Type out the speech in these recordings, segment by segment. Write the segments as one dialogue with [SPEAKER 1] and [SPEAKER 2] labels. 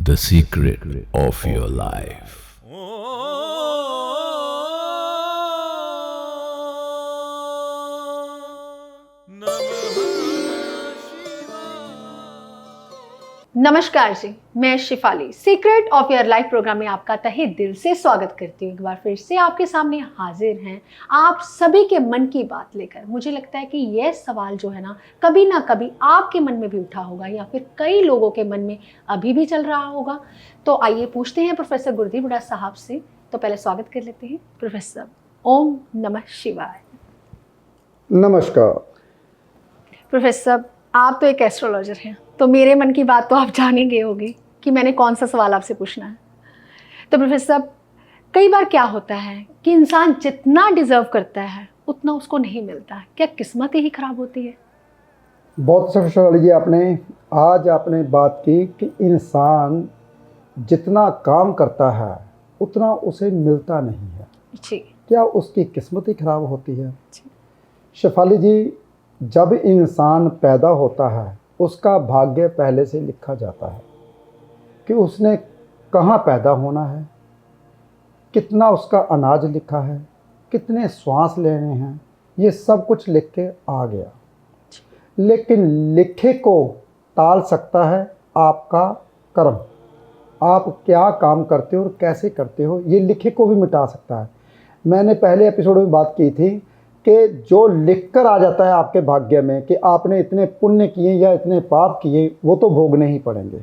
[SPEAKER 1] the secret of your life.
[SPEAKER 2] नमस्कार जी, मैं Shifali secret of your life program में आपका तहे दिल से स्वागत करती हूँ। एक बार फिर से आपके सामने हाजिर हैं आप सभी के मन की बात लेकर। मुझे लगता है कि यह सवाल जो है ना कभी आपके मन में भी उठा होगा या फिर कई लोगों के मन में अभी भी चल रहा होगा। तो आइए पूछते हैं प्रोफेसर गुरदीप हुड्डा साहब से। तो पहले स्वागत कर लेते हैं प्रोफेसर। ओम नमः शिवाय।
[SPEAKER 3] नमस्कार
[SPEAKER 2] प्रोफेसर, आप तो एक एस्ट्रोलॉजर हैं, तो मेरे मन की बात तो आप जान ही गए होंगे कि मैंने कौन सा सवाल आपसे पूछना है। तो प्रोफेसर, कई बार क्या होता है कि इंसान जितना डिजर्व करता है उतना उसको नहीं मिलता है। क्या किस्मत ही खराब होती है?
[SPEAKER 3] बहुत अच्छा सवाल जी आपने बात की कि इंसान जितना काम करता है उतना उसे मिलता नहीं है
[SPEAKER 2] जी।
[SPEAKER 3] क्या उसकी किस्मत ही खराब होती है?
[SPEAKER 2] जी।
[SPEAKER 3] शेफाली जी, जब इंसान पैदा होता है उसका भाग्य पहले से लिखा जाता है कि उसने कहाँ पैदा होना है, कितना उसका अनाज लिखा है, कितने श्वास लेने हैं, ये सब कुछ लिख के आ गया। लेकिन लिखे को टाल सकता है आपका कर्म। आप क्या काम करते हो और कैसे करते हो, ये लिखे को भी मिटा सकता है। मैंने पहले एपिसोड में बात की थी कि जो लिख कर आ जाता है आपके भाग्य में कि आपने इतने पुण्य किए या इतने पाप किए, वो तो भोगने ही पड़ेंगे।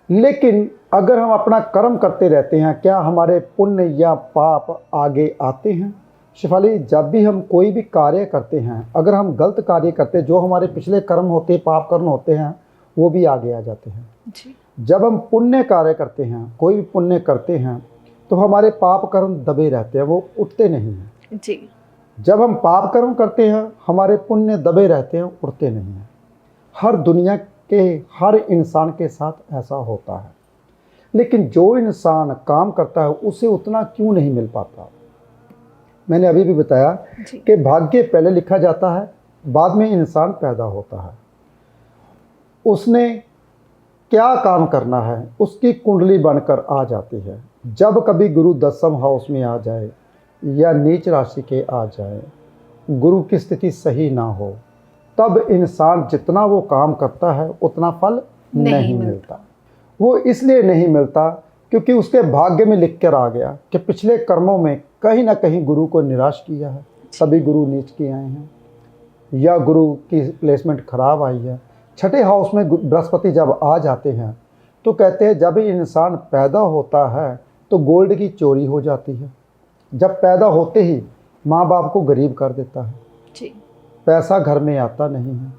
[SPEAKER 3] लेकिन अगर हम अपना कर्म करते रहते हैं, क्या हमारे पुण्य या पाप आगे आते हैं? शिफाली, जब भी हम कोई भी कार्य करते हैं, अगर हम गलत कार्य करते हैं, जो हमारे पिछले कर्म होते हैं, पाप कर्म होते हैं, वो भी आगे आ जाते हैं
[SPEAKER 2] जी।
[SPEAKER 3] जब हम पुण्य कार्य करते हैं, कोई भी पुण्य करते हैं, तो हमारे पाप कर्म दबे रहते हैं, वो उठते नहीं हैं
[SPEAKER 2] जी।
[SPEAKER 3] जब हम पाप कर्म करते हैं, हमारे पुण्य दबे रहते हैं, उड़ते नहीं हैं। हर दुनिया के हर इंसान के साथ ऐसा होता है। लेकिन जो इंसान काम करता है उसे उतना क्यों नहीं मिल पाता? मैंने अभी भी बताया कि भाग्य पहले लिखा जाता है, बाद में इंसान पैदा होता है। उसने क्या काम करना है उसकी कुंडली बनकर आ जाती है। जब कभी गुरु 10वें हाउस में आ जाए या नीच राशि के आ जाए, गुरु की स्थिति सही ना हो, तब इंसान जितना वो काम करता है उतना फल नहीं मिलता। वो इसलिए नहीं मिलता क्योंकि उसके भाग्य में लिख कर आ गया कि पिछले कर्मों में कहीं ना कहीं गुरु को निराश किया है, सभी गुरु नीच के आए हैं या गुरु की प्लेसमेंट खराब आई है। छठे हाउस में बृहस्पति जब आ जाते हैं तो कहते हैं जब इंसान पैदा होता है तो गोल्ड की चोरी हो जाती है। जब पैदा होते ही माँ बाप को गरीब कर देता है
[SPEAKER 2] जी।
[SPEAKER 3] पैसा घर में आता नहीं है,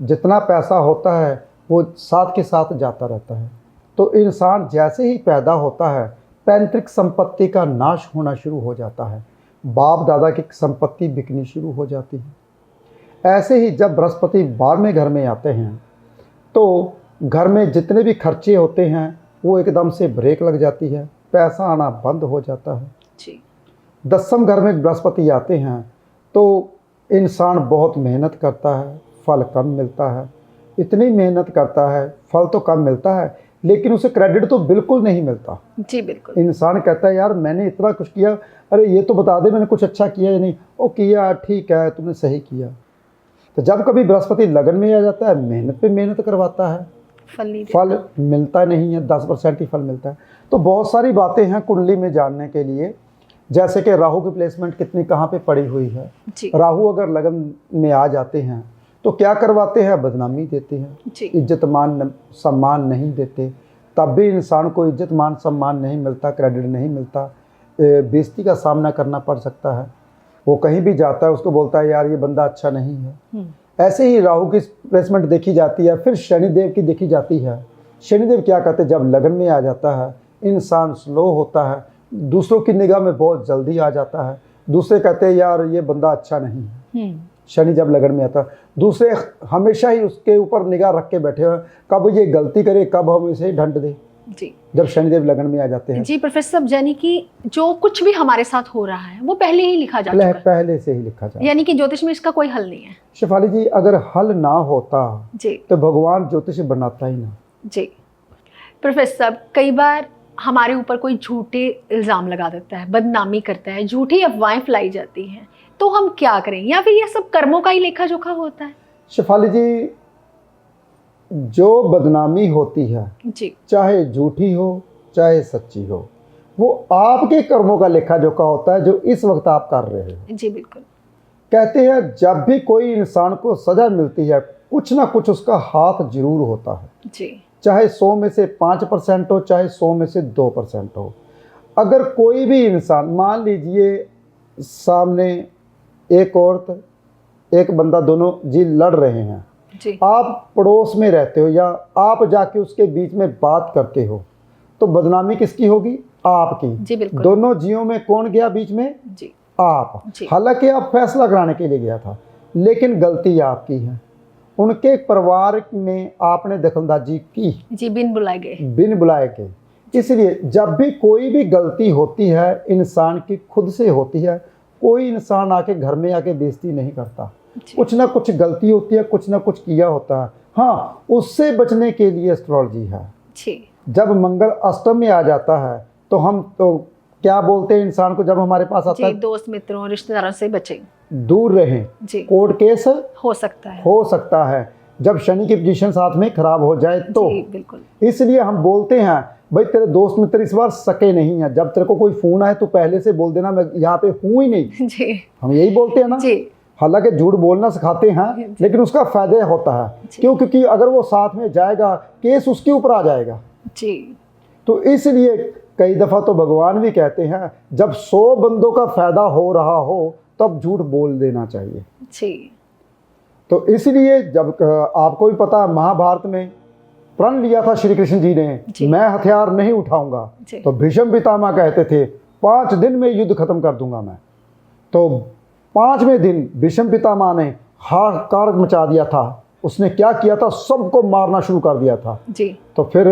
[SPEAKER 3] जितना पैसा होता है वो साथ के साथ जाता रहता है। तो इंसान जैसे ही पैदा होता है पैतृक संपत्ति का नाश होना शुरू हो जाता है, बाप दादा की संपत्ति बिकनी शुरू हो जाती है। ऐसे ही जब बृहस्पति 12वें घर में आते हैं तो घर में जितने भी खर्चे होते हैं वो एकदम से ब्रेक लग जाती है, पैसा आना बंद हो जाता है
[SPEAKER 2] जी।
[SPEAKER 3] 10वें घर में बृहस्पति आते हैं तो इंसान बहुत मेहनत करता है, फल कम मिलता है। इतनी मेहनत करता है, फल तो कम मिलता है, लेकिन उसे क्रेडिट तो बिल्कुल नहीं मिलता।
[SPEAKER 2] जी बिल्कुल।
[SPEAKER 3] इंसान कहता है यार मैंने इतना कुछ किया, अरे ये तो बता दे मैंने कुछ अच्छा किया या नहीं। ओ किया, ठीक है, तुमने सही किया। तो जब कभी बृहस्पति लगन में आ जाता है, मेहनत पे मेहनत करवाता है, फल मिलता नहीं है, 10% ही फल मिलता है। तो बहुत सारी बातें हैं कुंडली में जानने के लिए, जैसे कि राहु की प्लेसमेंट कितनी कहाँ पे पड़ी हुई है। राहु अगर लगन में आ जाते हैं तो क्या करवाते हैं? बदनामी देते हैं, इज्जत मान सम्मान नहीं देते। तब भी इंसान को इज्जत मान सम्मान नहीं मिलता, क्रेडिट नहीं मिलता, बेइज्जती का सामना करना पड़ सकता है। वो कहीं भी जाता है उसको बोलता है यार ये बंदा अच्छा नहीं है। ऐसे ही राहु की प्लेसमेंट देखी जाती है। फिर शनिदेव की देखी जाती है। शनिदेव क्या कहते हैं? जब लगन में आ जाता है इंसान स्लो होता है, दूसरों की निगाह में बहुत जल्दी आ जाता है। दूसरे कहते हैं यार ये बंदा अच्छा नहीं है। शनि जब लगन में आता है, दूसरे हमेशा ही उसके ऊपर निगाह रख के बैठे हुए, कब ये गलती करे, कब हम इसे ढंड दें।
[SPEAKER 2] जी।
[SPEAKER 3] जब शनिदेव लगन में आ जाते हैं।
[SPEAKER 2] जी प्रोफेसर, यानी कि जो कुछ भी हमारे साथ हो रहा है वो पहले ही लिखा जा चुका है।
[SPEAKER 3] पहले से ही लिखा जा,
[SPEAKER 2] यानी कि ज्योतिष में इसका कोई हल नहीं है।
[SPEAKER 3] शेफाली जी, अगर हल ना होता
[SPEAKER 2] जी
[SPEAKER 3] तो भगवान ज्योतिष बनाता ही ना।
[SPEAKER 2] जी। प्रोफेसर साहब, कई बार हमारे ऊपर कोई झूठे इल्ज़ाम लगा देता है, बदनामी करता है, झूठी अफवाहें फैलाई जाती हैं, तो हम क्या करें? या फिर ये सब कर्मों का ही लेखा जोखा होता है?
[SPEAKER 3] शेफाली जी, जो बदनामी होती है
[SPEAKER 2] जी
[SPEAKER 3] चाहे झूठी हो चाहे सच्ची हो, वो आपके कर्मों का लेखा जोखा होता है जो इस वक्त आप कर रहे हो।
[SPEAKER 2] जी बिल्कुल।
[SPEAKER 3] कहते हैं जब भी कोई इंसान को सजा मिलती है कुछ ना कुछ उसका हाथ जरूर होता है,
[SPEAKER 2] जी
[SPEAKER 3] चाहे 100 में से 5% हो चाहे 100 में से 2% हो। अगर कोई भी इंसान, मान लीजिए सामने एक औरत एक बंदा, दोनों जी लड़ रहे हैं,
[SPEAKER 2] जी
[SPEAKER 3] आप पड़ोस में रहते हो या आप जाके उसके बीच में बात करते हो, तो बदनामी किसकी होगी? आपकी।
[SPEAKER 2] जी बिल्कुल।
[SPEAKER 3] दोनों जियों में कौन गया बीच में?
[SPEAKER 2] जी
[SPEAKER 3] आप।
[SPEAKER 2] जी।
[SPEAKER 3] हालांकि आप फैसला कराने के लिए गया था, लेकिन गलती आपकी है। उनके परिवार में आपने दखलंदाजी की,
[SPEAKER 2] जी, बिन बुलाए गए।
[SPEAKER 3] बिन बुलाए के। इसलिए जब भी कोई भी गलती होती है इंसान की खुद से होती है, कोई इंसान आके घर में आके बेइज्जती नहीं करता। कुछ ना कुछ गलती होती है, कुछ ना कुछ किया होता है। हाँ, उससे बचने के लिए एस्ट्रोलॉजी है।
[SPEAKER 2] जी
[SPEAKER 3] जब मंगल अष्टम में आ जाता है तो हम तो क्या बोलते हैं इंसान को, जब हमारे पास आता
[SPEAKER 2] जी,
[SPEAKER 3] है
[SPEAKER 2] दोस्त मित्रों रिश्तेदारों से बचें।
[SPEAKER 3] दूर रहें।
[SPEAKER 2] जी,
[SPEAKER 3] कोर्ट केस
[SPEAKER 2] हो सकता है।
[SPEAKER 3] हो सकता है जब शनि की पोजीशन साथ में खराब हो जाए तो।
[SPEAKER 2] जी बिल्कुल।
[SPEAKER 3] इसलिए हम बोलते हैं भाई तेरे दोस्त मित्र इस बार सके नहीं है, जब तेरे को कोई फोन आए तो पहले से बोल देना मैं यहाँ पे हूँ ही नहीं।
[SPEAKER 2] जी
[SPEAKER 3] हम यही बोलते हैं ना।
[SPEAKER 2] जी
[SPEAKER 3] हालांकि झूठ बोलना सिखाते हैं लेकिन उसका फायदा होता है। क्यों? क्योंकि अगर वो साथ में जाएगा केस उसके ऊपर आ जाएगा।
[SPEAKER 2] जी।
[SPEAKER 3] तो इसलिए कई दफ़ा तो भगवान भी कहते हैं जब 100 बंदों का फायदा हो रहा हो तब झूठ बोल देना चाहिए।
[SPEAKER 2] जी।
[SPEAKER 3] तो इसलिए जब आपको भी पता है महाभारत में प्रण लिया था श्री कृष्ण जी ने, मैं हथियार नहीं उठाऊंगा, तो भीष्म पितामह कहते थे 5 दिन में युद्ध खत्म कर दूंगा मैं। तो 5वें दिन भीष्म पितामह ने हाहाकार मचा दिया था। उसने क्या किया था? सबको मारना शुरू कर दिया था।
[SPEAKER 2] जी।
[SPEAKER 3] तो फिर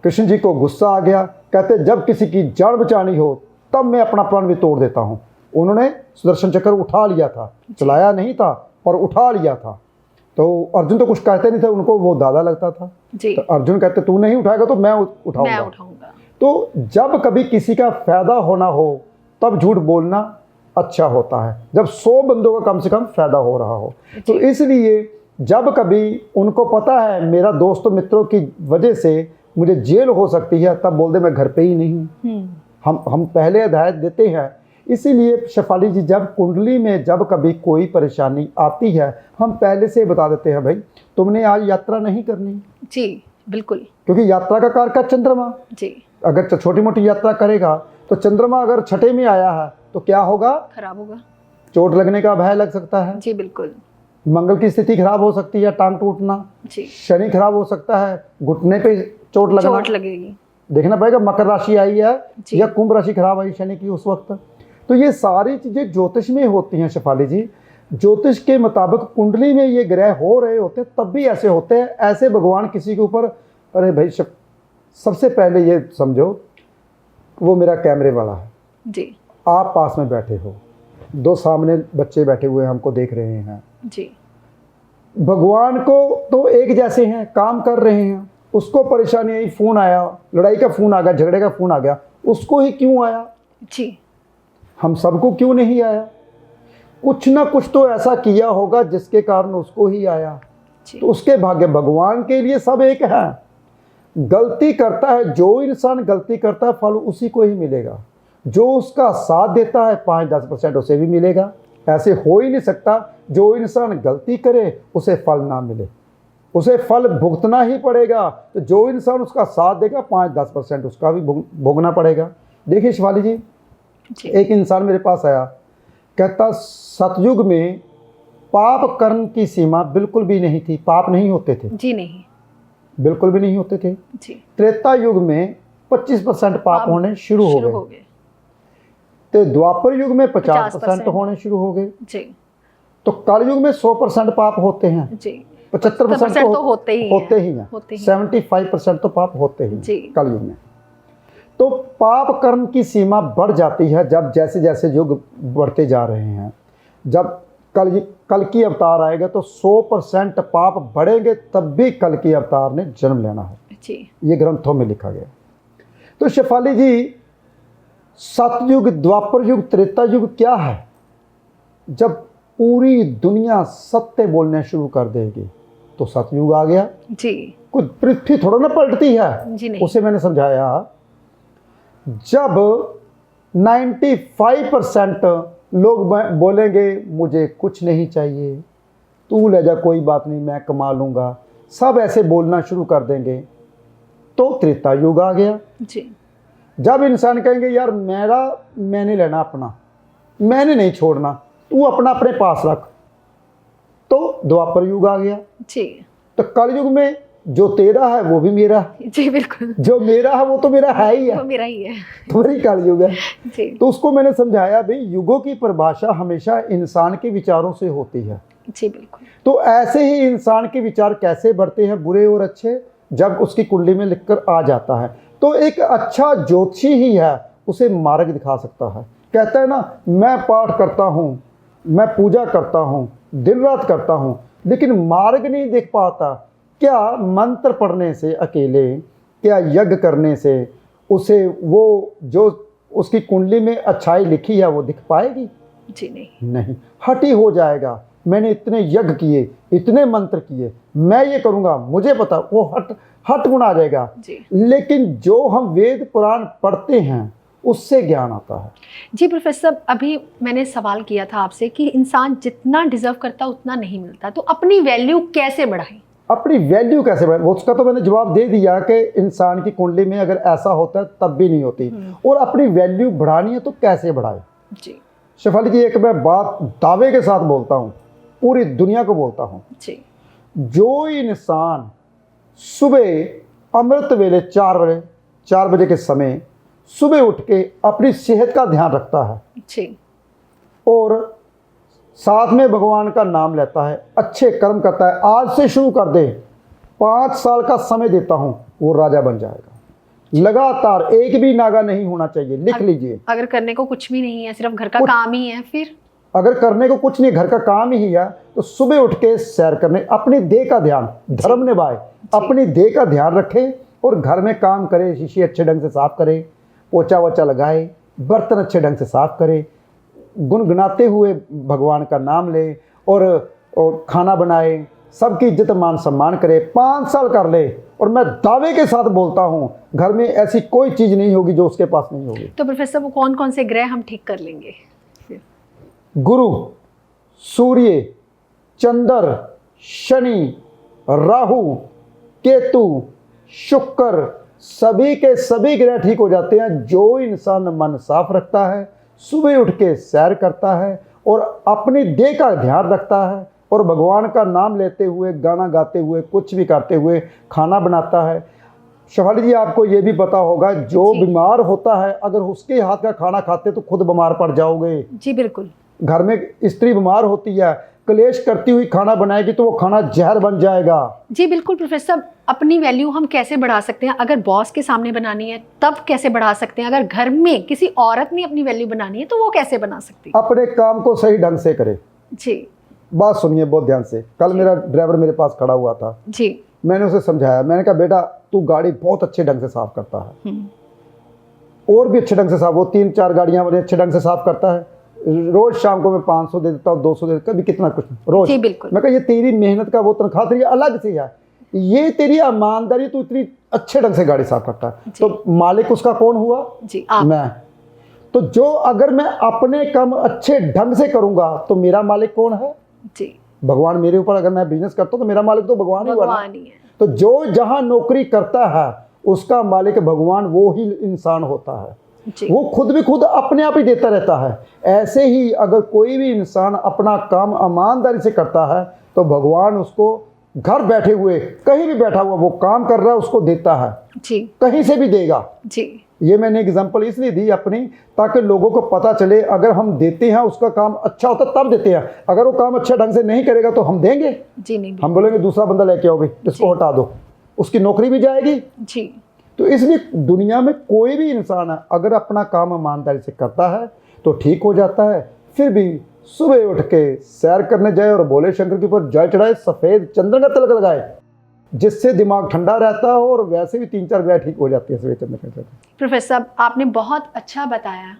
[SPEAKER 3] कृष्ण जी को गुस्सा आ गया, कहते जब किसी की जान बचानी हो तब मैं अपना प्राण भी तोड़ देता हूँ। उन्होंने सुदर्शन चक्र उठा लिया था, चलाया नहीं था पर उठा लिया था। तो अर्जुन तो कुछ कहते नहीं थे, उनको वो दादा लगता था।
[SPEAKER 2] जी।
[SPEAKER 3] तो अर्जुन कहते तू नहीं उठाएगा तो मैं उठाऊंगा। तो जब कभी किसी का फायदा होना हो तब झूठ बोलना अच्छा होता है, जब 100 बंदों का कम से कम फायदा हो रहा हो। तो इसलिए जब कभी उनको पता है मेरा दोस्तों मित्रों की वजह से मुझे जेल हो सकती है, तब बोल दे मैं घर पे ही नहीं हूँ। हम पहले हिदायत देते हैं। इसीलिए शेफाली जी जब कुंडली में जब कभी कोई परेशानी आती है हम पहले से बता देते हैं भाई तुमने आज यात्रा नहीं करनी।
[SPEAKER 2] जी बिल्कुल।
[SPEAKER 3] क्योंकि यात्रा का कारक है चंद्रमा।
[SPEAKER 2] जी।
[SPEAKER 3] अगर छोटी मोटी यात्रा करेगा तो चंद्रमा अगर छठे में आया है तो क्या होगा? खराब होगा। चोट लगने का भय लग सकता है।
[SPEAKER 2] जी बिल्कुल।
[SPEAKER 3] मंगल की स्थिति खराब हो सकती है, टांग टूटना।
[SPEAKER 2] जी।
[SPEAKER 3] शनि खराब हो सकता है, घुटने पे चोट
[SPEAKER 2] लगेगी।
[SPEAKER 3] देखना पड़ेगा मकर राशि आई है या कुंभ राशि खराब आई शनि की उस वक्त। तो ये सारी चीजें ज्योतिष में होती हैं शेफाली जी। ज्योतिष के मुताबिक कुंडली में ये ग्रह हो रहे होते हैं तब भी ऐसे होते हैं। ऐसे भगवान किसी के ऊपर, अरे भाई सबसे पहले ये समझो वो मेरा कैमरे वाला है
[SPEAKER 2] जी,
[SPEAKER 3] आप पास में बैठे हो, 2 सामने बच्चे बैठे हुए हमको देख रहे हैं
[SPEAKER 2] जी।
[SPEAKER 3] भगवान को तो एक जैसे हैं, काम कर रहे हैं, उसको परेशानी आई, फोन आया, लड़ाई का फोन आ गया, झगड़े का फोन आ गया, उसको ही क्यों आया
[SPEAKER 2] जी?
[SPEAKER 3] हम सबको क्यों नहीं आया? कुछ ना कुछ तो ऐसा किया होगा जिसके कारण उसको ही आया। तो उसके भाग्य भगवान के लिए सब एक है। गलती करता है जो इंसान गलती करता है फल उसी को ही मिलेगा। जो उसका साथ देता है 5-10% उसे भी मिलेगा। ऐसे हो ही नहीं सकता जो इंसान गलती करे उसे फल ना मिले, उसे फल भुगतना ही पड़ेगा। तो जो इंसान उसका साथ देगा 5-10% उसका भी भोगना पड़ेगा। देखिए शिवाली जी, एक इंसान मेरे पास आया, कहता सतयुग में पाप कर्म की सीमा बिल्कुल भी नहीं थी, पाप नहीं होते थे
[SPEAKER 2] जी, नहीं
[SPEAKER 3] बिल्कुल भी नहीं होते थे
[SPEAKER 2] जी।
[SPEAKER 3] त्रेता युग में 25% पाप होने शुरू हो गए, तो द्वापर युग में 50% होने शुरू हो गए जी। तो कल युग में 100% पाप होते हैं जी। 75% तो होते ही हैं 75% तो पाप होते ही कल युग में। तो पाप कर्म की सीमा बढ़ जाती है जब जैसे जैसे युग बढ़ते जा रहे हैं। जब कल की अवतार आएगा तो 100% पाप बढ़ेंगे, तब भी कल की अवतार ने जन्म लेना है
[SPEAKER 2] जी।
[SPEAKER 3] ये ग्रंथों में लिखा गया। तो शेफाली जी, सतयुग, द्वापर युग, त्रेता युग क्या है? जब पूरी दुनिया सत्य बोलने शुरू कर देगी तो सतयुग आ गया।
[SPEAKER 2] जी।
[SPEAKER 3] कोई पृथ्वी थोड़ा ना पलटती है।
[SPEAKER 2] जी नहीं।
[SPEAKER 3] उसे मैंने समझाया, जब 95% लोग बोलेंगे मुझे कुछ नहीं चाहिए, तू ले जा, कोई बात नहीं, मैं कमा लूंगा, सब ऐसे बोलना शुरू कर देंगे, तो त्रेता युग आ गया।
[SPEAKER 2] जी।
[SPEAKER 3] जब इंसान कहेंगे यार मैंने लेना अपना, मैंने नहीं छोड़ना, तू अपना अपने पास रख, तो द्वापर युग आ गया।
[SPEAKER 2] जी।
[SPEAKER 3] तो कलयुग में जो तेरा है वो भी मेरा है,
[SPEAKER 2] जी बिल्कुल।
[SPEAKER 3] जो मेरा है वो तो मेरा है ही है,
[SPEAKER 2] वो मेरा ही है।
[SPEAKER 3] तो वही कलयुग है।
[SPEAKER 2] जी।
[SPEAKER 3] तो उसको मैंने समझाया भाई, युगों की परिभाषा हमेशा इंसान के विचारों से होती है।
[SPEAKER 2] जी बिल्कुल।
[SPEAKER 3] तो ऐसे ही इंसान के विचार कैसे बढ़ते हैं, बुरे और अच्छे, जब उसकी कुंडली में लिखकर आ जाता है। तो एक अच्छा ज्योतिषी ही है उसे मार्ग दिखा सकता है। कहता है ना, मैं पाठ करता हूँ, मैं पूजा करता हूँ, दिन रात करता हूँ, लेकिन मार्ग नहीं देख पाता। क्या मंत्र पढ़ने से अकेले, क्या यज्ञ करने से उसे वो जो उसकी कुंडली में अच्छाई लिखी है वो दिख पाएगी?
[SPEAKER 2] जी नहीं।
[SPEAKER 3] नहीं, हट ही हो जाएगा। मैंने इतने यज्ञ किए, इतने मंत्र किए, मैं ये करूँगा, मुझे पता, वो हट गुण आ जाएगा।
[SPEAKER 2] जी।
[SPEAKER 3] लेकिन जो हम वेद पुराण पढ़ते हैं उससे ज्ञान आता है।
[SPEAKER 2] जी प्रोफेसर, अभी मैंने सवाल किया था आपसे कि इंसान जितना डिजर्व करता उतना नहीं मिलता, तो अपनी वैल्यू कैसे बढ़ाएं?
[SPEAKER 3] अपनी वैल्यू कैसे बढ़ाएं? उसका तो मैंने जवाब दे दिया कि इंसान की कुंडली में अगर ऐसा होता है तब भी नहीं होती। और अपनी वैल्यू बढ़ानी है तो कैसे बढ़ाए?
[SPEAKER 2] जी।
[SPEAKER 3] शेफाली जी, एक मैं बात दावे के साथ बोलता हूँ, पूरी दुनिया को बोलता हूँ।
[SPEAKER 2] जी।
[SPEAKER 3] जो इंसान सुबह अमृत वेले 4 बजे के समय सुबह उठ के अपनी सेहत का ध्यान रखता है
[SPEAKER 2] जी।
[SPEAKER 3] और साथ में भगवान का नाम लेता है, अच्छे कर्म करता है, आज से शुरू कर दे, 5 साल का समय देता हूं, वो राजा बन जाएगा। लगातार एक भी नागा नहीं होना चाहिए, लिख लीजिए।
[SPEAKER 2] अगर करने को कुछ भी नहीं है, सिर्फ घर का काम ही है, फिर
[SPEAKER 3] अगर करने को कुछ नहीं, घर का काम ही है, तो सुबह उठ के सैर करने, अपनी देह का ध्यान, धर्म निभाए, अपनी देह का ध्यान रखे और घर में काम करे, शीशी अच्छे ढंग से साफ करे, पोछा वोछा लगाए, बर्तन अच्छे ढंग से साफ करे, गुनगुनाते हुए भगवान का नाम ले और खाना बनाए, सबकी इज्जत मान सम्मान करे, 5 साल कर ले, और मैं दावे के साथ बोलता हूँ घर में ऐसी कोई चीज़ नहीं होगी जो उसके पास नहीं होगी।
[SPEAKER 2] तो प्रोफेसर, वो कौन कौन से ग्रह हम ठीक कर लेंगे?
[SPEAKER 3] गुरु, सूर्य, चंद्र, शनि, राहु, केतु, शुक्र, सभी के सभी ग्रह ठीक हो जाते हैं जो इंसान मन साफ रखता है, सुबह उठ के सैर करता है और अपनी देह का ध्यान रखता है और भगवान का नाम लेते हुए, गाना गाते हुए, कुछ भी करते हुए खाना बनाता है। शेफाली जी, आपको ये भी पता होगा, जो बीमार होता है अगर उसके हाथ का खाना खाते तो खुद बीमार पड़ जाओगे।
[SPEAKER 2] जी बिल्कुल।
[SPEAKER 3] घर में स्त्री बीमार होती है, क्लेश करती हुई खाना बनाएगी तो वो खाना जहर बन जाएगा।
[SPEAKER 2] जी बिल्कुल प्रोफेसर, अपनी वैल्यू हम कैसे बढ़ा सकते हैं? अगर बॉस के सामने बनानी है तब कैसे बढ़ा सकते हैं? अगर घर में किसी औरत ने अपनी वैल्यू बनानी है तो वो कैसे बना सकती है?
[SPEAKER 3] अपने काम को सही ढंग से करे।
[SPEAKER 2] जी।
[SPEAKER 3] बात सुनिए बहुत ध्यान से। कल मेरा ड्राइवर मेरे पास खड़ा हुआ था।
[SPEAKER 2] जी।
[SPEAKER 3] मैंने उसे समझाया, मैंने कहा बेटा तू गाड़ी बहुत अच्छे ढंग से साफ करता है, और भी अच्छे ढंग से साफ, वो 3-4 गाड़ियां बड़े अच्छे ढंग से साफ करता है, रोज शाम को मैं 500 दे देता हूँ, 200 दे देता, कभी कितना कुछ रोज।
[SPEAKER 2] जी बिल्कुल।
[SPEAKER 3] मैं कहा ये तेरी मेहनत का वो तनख्वाह तेरी अलग से है, ये तेरी ईमानदारी, तू इतनी अच्छे ढंग से गाड़ी साफ करता है। तो मालिक उसका कौन हुआ?
[SPEAKER 2] जी, आप।
[SPEAKER 3] मैं। तो जो अगर मैं अपने काम अच्छे ढंग से करूंगा तो मेरा मालिक कौन है?
[SPEAKER 2] जी,
[SPEAKER 3] भगवान। मेरे ऊपर अगर मैं बिजनेस करता हूँ तो मेरा मालिक तो भगवान ही हुआ ना।
[SPEAKER 2] ही है।
[SPEAKER 3] तो जो जहां नौकरी करता है उसका मालिक भगवान वो ही इंसान होता है। वो खुद भी खुद अपने आप ही देता रहता है। ऐसे ही अगर कोई भी इंसान अपना काम ईमानदारी से करता है तो भगवान उसको घर बैठे हुए, कहीं भी बैठा हुआ वो काम कर रहा है, उसको देता है।
[SPEAKER 2] जी।
[SPEAKER 3] कहीं से भी देगा।
[SPEAKER 2] जी।
[SPEAKER 3] ये मैंने एग्जांपल इसलिए दी अपनी, ताकि लोगों को पता चले अगर हम देते हैं उसका काम अच्छा होता तब देते हैं, अगर वो काम अच्छा ढंग से नहीं करेगा तो हम देंगे?
[SPEAKER 2] जी नहीं।
[SPEAKER 3] हम बोलेंगे दूसरा बंदा लेके आओ भाई, इसको हटा दो, उसकी नौकरी भी जाएगी।
[SPEAKER 2] जी।
[SPEAKER 3] तो इसलिए दुनिया में कोई भी इंसान है अगर अपना काम ईमानदारी से करता है तो ठीक हो जाता है। फिर भी सुबह उठ के सैर करने जाए और बोले शंकर के ऊपर जल चढ़ाए, सफेद चंदन का तिलक लगाए, जिससे दिमाग ठंडा रहता है और वैसे भी 3-4 ग्रह ठीक हो जाती है सफेद चंद्र के साथ।
[SPEAKER 2] प्रोफेसर साहब, आपने बहुत अच्छा बताया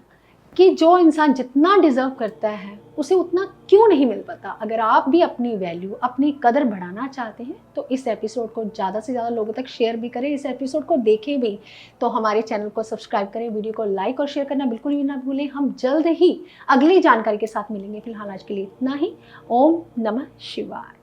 [SPEAKER 2] कि जो इंसान जितना डिजर्व करता है उसे उतना क्यों नहीं मिल पाता। अगर आप भी अपनी वैल्यू, अपनी कदर बढ़ाना चाहते हैं तो इस एपिसोड को ज़्यादा से ज़्यादा लोगों तक शेयर भी करें, इस एपिसोड को देखें भी। तो हमारे चैनल को सब्सक्राइब करें, वीडियो को लाइक और शेयर करना बिल्कुल भी ना भूलें। हम जल्द ही अगली जानकारी के साथ मिलेंगे। फिलहाल आज के लिए इतना ही। ओम नमः शिवाय।